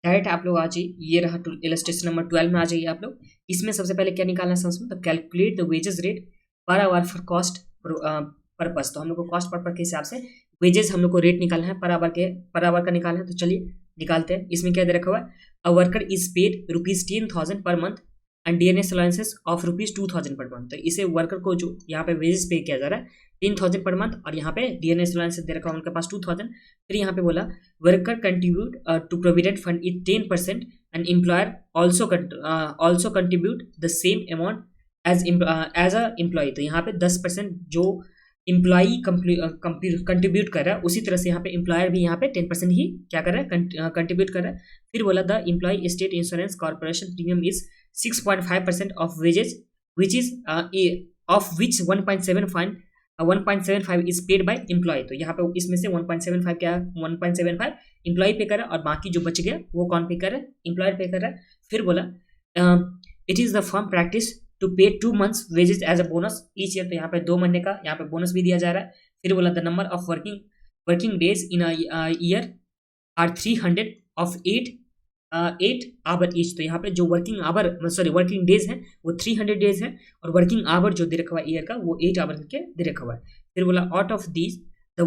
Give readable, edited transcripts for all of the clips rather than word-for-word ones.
Direct आप लोग आ जाइए, ये रहा इलस्ट्रेशन नंबर 12 में आ जाइए आप लोग। इसमें सबसे पहले क्या निकालना है समझ में, तो calculate the wages rate per hour for cost purpose. तो हम लोग को कॉस्ट पर्पस के हिसाब से वेजेस हम लोग को रेट निकालना है, पर आवर का निकालना है। तो चलिए निकालते हैं। इसमें क्या दे रखा हुआ है, a worker is paid ₹10,000 per month and DNS allowances of ₹2,000 per month. तो इसे वर्कर को जो यहाँ पे वेजेस पे किया जा रहा है 10,000 पर मंथ, और यहाँ पे डीएनएस अलाउंसेस दे रखा है उनके पास 2,000। फिर यहाँ पे बोला worker contribute to provident fund is 10% and employer also contribute the same amount as a employ. तो यहाँ पे 10% जो इम्प्लॉई कंट्रीब्यूट कर रहा है, उसी तरह से यहाँ पे एम्प्लॉयर भी यहाँ पे 10% ही क्या कर रहा है, कंट्रीब्यूट कर रहा है। फिर बोला the employ state insurance corporation premium is 6.5% of wages which is of which 1.75 is paid by employ. तो यहाँ पे इसमें से 1.75 क्या है, 1.75 एम्प्लॉय पे कर रहा है, और बाकी जो बच गया वो कौन पे कर रहा है, एम्प्लॉयर पे कर रहा है। फिर बोला it is the firm practice to pay 2 months wages as a bonus each year. तो यहाँ पे 2 महीने का यहाँ पे बोनस भी दिया जा रहा है। फिर बोला the number of working days in year are 300 of 8 hour each. तो यहाँ पे जो वर्किंग डेज हैं वो 300 डेज है, और वर्किंग आवर जो दे रखा हुआ है ईयर का वो 8 आवर करके दे रखा हुआ है। फिर बोला out of these the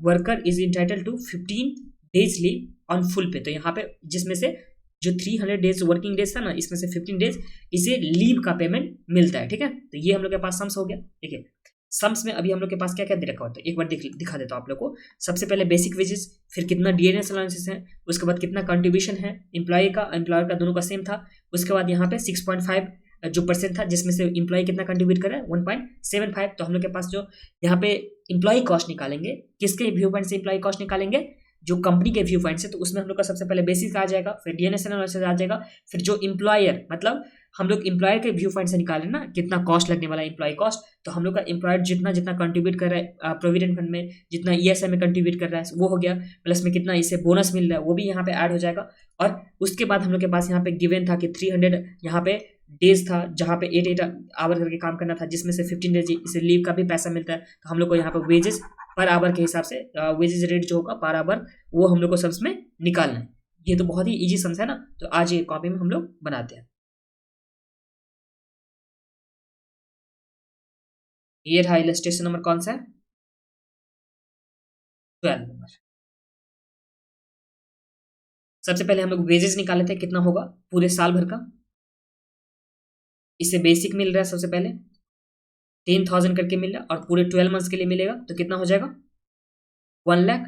worker is entitled to 15 days leave on full pay. तो यहाँ पे जिसमें से जो 300 डेज वर्किंग डेज था ना, इसमें से 15 डेज इसे लीव का पेमेंट मिलता है। ठीक है, तो ये हम लोग के पास सम्स हो गया। ठीक है, सम्स में अभी हम लोग के पास क्या क्या दे रखा होता है, एक बार दिखा देता हूँ आप लोग को। सबसे पहले बेसिक वेजेस, फिर कितना डीएनएस अलाउंसेस है, उसके बाद कितना कंट्रीब्यूशन है एम्प्लॉय का, एम्प्लॉयर का दोनों का सेम था। उसके बाद यहाँ पे 6.5 जो परसेंट था, जिसमें से एम्प्लॉय कितना कंट्रीब्यूट कर रहा है 1.75। तो हम लोग के पास जो यहाँ पे एम्प्लॉय कॉस्ट निकालेंगे, किसके व्यू पॉइंट से एम्प्लॉय कॉस्ट निकालेंगे, जो कंपनी के व्यू पॉइंट से। तो उसमें हम लोग का सबसे पहले बेसिक आ जाएगा, फिर डीएनएस एनालिसिस आ जाएगा, फिर जो एम्प्लॉयर मतलब हम लोग एम्प्लॉयर के व्यू पॉइंट से निकाले ना कितना कॉस्ट लगने वाला है एम्प्लॉय कॉस्ट। तो हम लोग का एम्प्लॉयर जितना जितना कंट्रीब्यूट कर रहा है प्रोविडेंट फंड में, जितना ईएसआई में कंट्रीब्यूट कर रहा है वो हो गया, प्लस में कितना इसे बोनस मिल रहा है वो भी यहाँ पे ऐड हो जाएगा। और उसके बाद हम लोग के पास यहाँ पे गिवन था कि 300 यहाँ पे डेज था, जहाँ पे 8 आवर करके काम करना था, जिसमें से 15 डेज इसे लीव का भी पैसा मिलता है। तो हम लोग को यहाँ पे वेजेस पर आवर के हिसाब से वेजेस रेट जो होगा पर आवर वो हम लोग को सम्स में निकालना है। ये तो बहुत ही इजी सम्स है ना, तो आज ये कॉपी में हम लोग बनाते हैं। ये रहा इलस्ट्रेशन नंबर कौन सा है, 12 नंबर। सबसे पहले हम लोग वेजेस निकाले थे, कितना होगा पूरे साल भर का। इससे बेसिक मिल रहा है सबसे पहले 10,000 करके मिल रहा है, और पूरे 12 मंथ्स के लिए मिलेगा तो कितना हो जाएगा 1 लाख।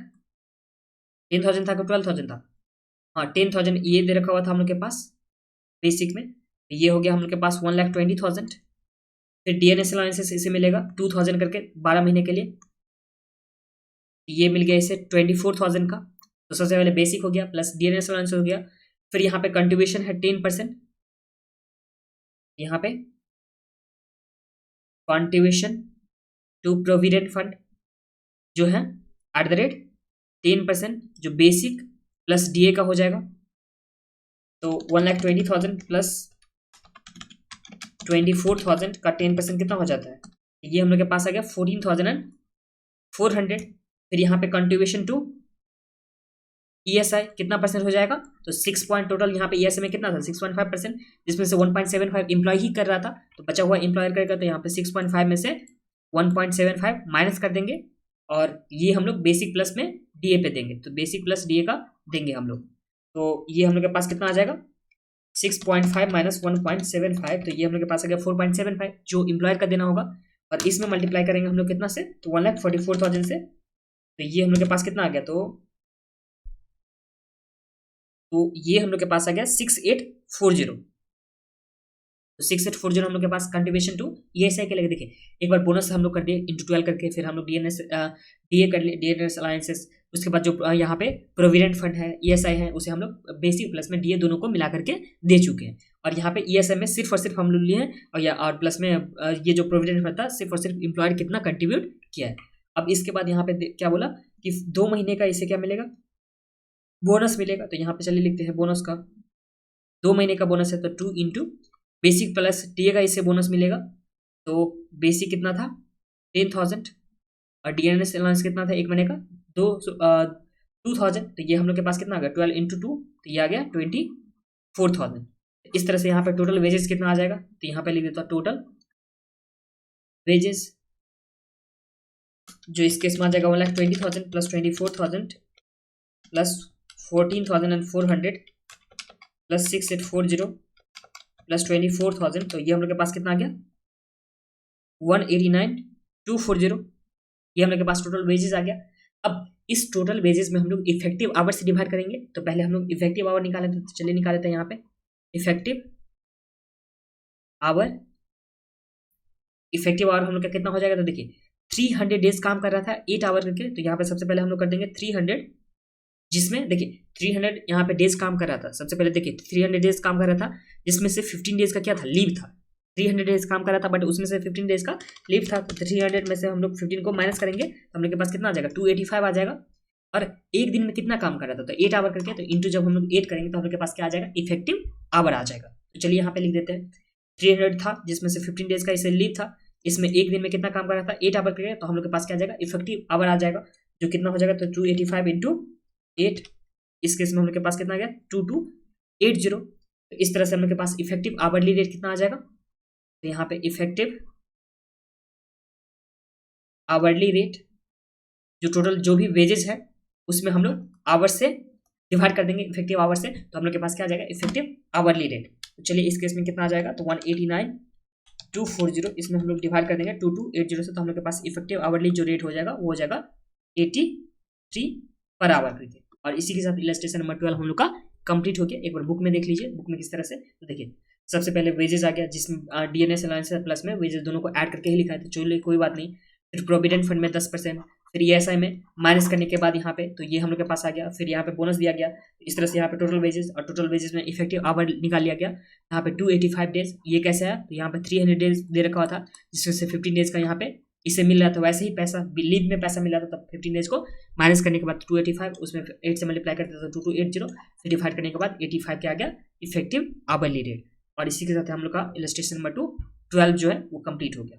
10,000 था कि 12,000 था, हाँ 10,000 ये दे रखा हुआ था हम लोग के पास बेसिक में। ये हो गया हम लोग के पास 1,20,000। फिर डीएनएस अलाउंसेस इसे मिलेगा 2,000 करके 12 महीने के लिए, ये मिल गया इसे 24,000 का। तो सबसे पहले बेसिक हो गया प्लस डीएनएस अलाउंस हो गया। फिर यहाँ पे कंट्रीब्यूशन है 10%, यहाँ पे कंट्रीब्यूशन टू प्रोविडेंट फंड जो है @10% जो बेसिक प्लस डीए का हो जाएगा। तो 1,20,000 प्लस 24,000 का 10% कितना हो जाता है, ये हम लोग के पास आ गया 14,400। फिर यहाँ पे कंट्रीब्यूशन टू ईएसआई कितना परसेंट हो जाएगा, तो 6 पॉइंट टोटल यहाँ पे ईएसआई में कितना था 6.5%, जिसमें से 1.75 एम्प्लॉय ही कर रहा था, तो बचा हुआ एम्प्लॉयर करेगा। तो यहाँ पे 6.5 में से 1.75 माइनस कर देंगे, और ये हम लोग बेसिक प्लस में डीए पे देंगे, तो बेसिक प्लस डीए का देंगे हम लोग। तो ये हम लोग के पास कितना आ जाएगा 6.5 माइनस 1.75, तो ये हम लोग के पास आ गया 4.75 जो एम्प्लॉयर का देना होगा। और इसमें मल्टीप्लाई करेंगे हम लोग कितना से, तो 1,44,000 से। तो ये हम लोग के पास कितना आ गया, तो ये हम लोग के पास आ गया 6,840। तो 6,840 हम लोग के पास कंट्रीब्यूशन टू ईएसआई के लिए। देखिए एक बार बोनस हम लोग कर दिए इंटू 12 करके, फिर हम लोग डीए कर लिए डीएनएस अलायंसेस। उसके बाद जो यहाँ पे प्रोविडेंट फंड है ईएसआई है, उसे हम लोग बेसिक प्लस में डीए दोनों को मिला करके दे चुके हैं। और यहाँ पे ईएसआई में सिर्फ और सिर्फ हम लोग लिए हैं, और प्लस में ये जो प्रोविडेंट फंड था सिर्फ और सिर्फ एम्प्लॉयर कितना कंट्रीब्यूट किया है। अब इसके बाद यहाँ पे क्या बोला कि 2 महीने का इसे क्या मिलेगा, बोनस मिलेगा। तो यहाँ पे चलिए लिखते हैं बोनस का, 2 महीने का बोनस है तो 2 इंटू बेसिक प्लस डीए का इससे बोनस मिलेगा। तो बेसिक कितना था 10,000, और डीएनएस अलाउंस कितना था 1 महीने का 2000, तो ये हम लोग के पास कितना आ गया 12 इंटू 2, तो ये आ गया 24,000। इस तरह से यहाँ पे टोटल वेजेस कितना आ जाएगा, तो यहाँ पे लिख देता हूँ टोटल वेजेस जो इस केस में आ जाएगा 1,20,000 प्लस 24,000 प्लस 14,400 प्लस 6,840 प्लस 24,000, तो ये हम लोग के पास कितना आ गया 189,240। ये हम लोग के पास टोटल वेजेस आ गया। अब इस टोटल वेजेस में हम लोग इफेक्टिव आवर से डिवाइड करेंगे, तो पहले हम लोग इफेक्टिव आवर निकाले, तो चलिए निकाले थे यहाँ पे इफेक्टिव आवर। इफेक्टिव आवर हम लोग का कितना हो जाएगा, तो देखिए 300 डेज काम कर रहा था 8 आवर करके, तो यहाँ पे सबसे पहले हम लोग कर देंगे 300, जिसमें देखिए 300 यहाँ पे डेज काम कर रहा था। सबसे पहले देखिए 300 डेज काम कर रहा था, जिसमें से 15 डेज का क्या था, लीव था। 300 डेज काम कर रहा था बट उसमें से 15 डेज का लीव था, तो 300 में से हम लोग 15 को माइनस करेंगे तो हम लोग के पास कितना आ जाएगा 285 आ जाएगा। और एक दिन में कितना काम कर रहा था, तो 8 आवर करके, तो इंटू जब हम लोग 8 करेंगे तो हम लोग के पास क्या आ जाएगा इफेक्टिव आवर आ जाएगा। तो चलिए यहाँ पे लिख देते हैं 300 था जिसमें से 15 डेज का इसे लीव था, इसमें एक दिन में कितना काम कर रहा था 8 आवर करके, तो हम लोग के पास क्या आ जाएगा इफेक्टिव आवर आ जाएगा, जो कितना हो जाएगा तो 285 इंटू 8। इस केस में हम लोग के पास कितना आ गया 2280। तो इस तरह से हम लोग के पास इफेक्टिव आवरली रेट कितना आ जाएगा, तो यहाँ पे इफेक्टिव आवरली रेट जो टोटल जो भी वेजेस है उसमें हम लोग आवर से डिवाइड कर देंगे इफेक्टिव आवर से, तो हम लोग के पास क्या आ जाएगा इफेक्टिव आवरली रेट। तो चलिए इस केस में कितना आ जाएगा, तो 189,240, इसमें हम लोग डिवाइड कर देंगे 2280 से, तो हम लोग के पास इफेक्टिव आवरली जो रेट हो जाएगा वो हो जाएगा 83 पर आवर करके। और इसी के साथ इलस्ट्रेशन नंबर 12 हम लोग का कंप्लीट हो गया। एक बार बुक में देख लीजिए, बुक में किस तरह से, तो देखिए सबसे पहले वेजेस आ गया जिसमें डीएनएस अलाउंस प्लस में वेजेस दोनों को ऐड करके ही लिखा है, तो चलिए कोई बात नहीं। फिर प्रोविडेंट फंड में 10%, फिर ईएसआई में माइनस करने के बाद यहाँ पे तो ये हम लोग के पास आ गया, फिर यहाँ पे बोनस दिया गया। इस तरह से यहाँ पे टोटल वेजेस और टोटल वेजेस में इफेक्टिव आवर निकाल लिया गया। यहाँ पे 285 डेज ये कैसे आया, तो यहाँ पे 300 डेज दे रखा हुआ था जिसमें से 15 डेज का यहाँ पे इसे मिल रहा था, वैसे ही पैसा लीव में पैसा मिल रहा था, तब 15 डेज को माइनस करने के बाद 285 उसमें 8 से मल्टीप्लाई करते थे तो 2280, फिर डिवाइड करने के बाद 85 के आ गया इफेक्टिव आवरली रेट। और इसी के साथ हम लोग का इलस्ट्रेशन नंबर 12 जो है वो कंप्लीट हो गया।